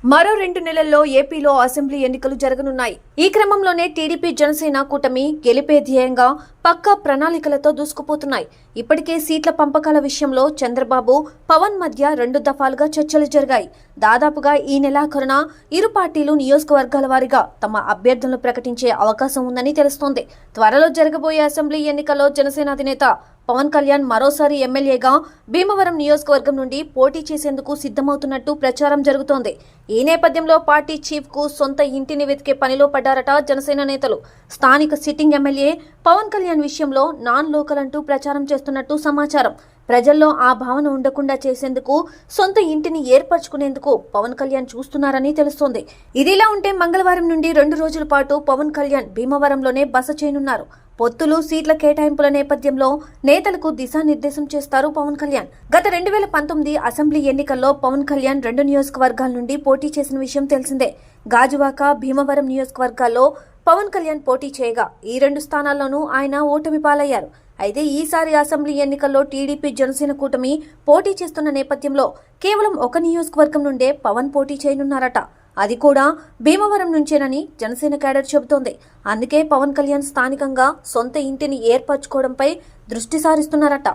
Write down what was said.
మరో 2 నెలల్లో ఏపీలో అసెంబ్లీ ఎన్నికలు జరగనున్నాయి. ఈ క్రమంలోనే టీడీపీ జనసేన కూటమి గెలిపే ధ్యేయంగా పక్కా ప్రణాళికలతో దూసుకుపోతున్నాయి. ఇప్పటికే సీట్ల పంపకాల విషయంలో చంద్రబాబు, పవన్ మధ్య 2 దఫాలుగా చర్చలు జరిగాయి. దాదాపుగా ఈ నెలాఖరున ఇరు పార్టీలు నియోజకవర్గాల వారీగా తమ అభ్యర్థులను ప్రకటించే అవకాశం ఉందని తెలుస్తోంది. త్వరలో జరగబోయే అసెంబ్లీ ఎన్నికల్లో జనసేన అధినేత పవన్ కళ్యాణ్ మరోసారి ఎమ్మెల్యేగా భీమవరం నియోజకవర్గం నుండి పోటీ చేసేందుకు సిద్ధమవుతున్నట్టు ప్రచారం జరుగుతోంది. ఈ నేపథ్యంలో పార్టీ చీఫ్ కు సొంత ఇంటిని వెతికే పనిలో పడ్డారట జనసేన నేతలు. స్థానిక సిట్టింగ్ ఎమ్మెల్యే పవన్ కళ్యాణ్ విషయంలో నాన్ లోకల్ అంటూ ప్రచారం చేస్తున్నట్టు సమాచారం. ప్రజల్లో ఆ భావన ఉండకుండా చేసేందుకు సొంత ఇంటిని ఏర్పరచుకునేందుకు పవన్ కళ్యాణ్ చూస్తున్నారని తెలుస్తోంది. ఇదిలా ఉంటే మంగళవారం నుండి 2 రోజుల పాటు పవన్ కళ్యాణ్ భీమవరంలోనే బస చేయనున్నారు. పొత్తులు, సీట్ల కేటాయింపుల నేపథ్యంలో నేతలకు దిశానిర్దేశం చేస్తారు పవన్ కళ్యాణ్. గత 2019 అసెంబ్లీ ఎన్నికల్లో పవన్ కళ్యాణ్ 2 నియోజకవర్గాల నుండి పోటీ చేసిన విషయం తెలిసిందే. గాజువాక, భీమవరం నియోజకవర్గాల్లో పవన్ కళ్యాణ్ పోటీ చేయగా ఈ 2 స్థానాల్లోనూ ఆయన ఓటమి పాలయ్యారు. అయితే ఈసారి అసెంబ్లీ ఎన్నికల్లో టీడీపీ జనసేన కూటమి పోటీ చేస్తున్న నేపథ్యంలో కేవలం 1 నియోజకవర్గం నుండే పవన్ పోటీ చేయనున్నారట. అది కూడా భీమవరం నుంచేనని జనసేన క్యాడర్ చెబుతోంది. అందుకే పవన్ కళ్యాణ్ స్థానికంగా సొంత ఇంటిని ఏర్పరచుకోవడంపై దృష్టి సారిస్తున్నారట.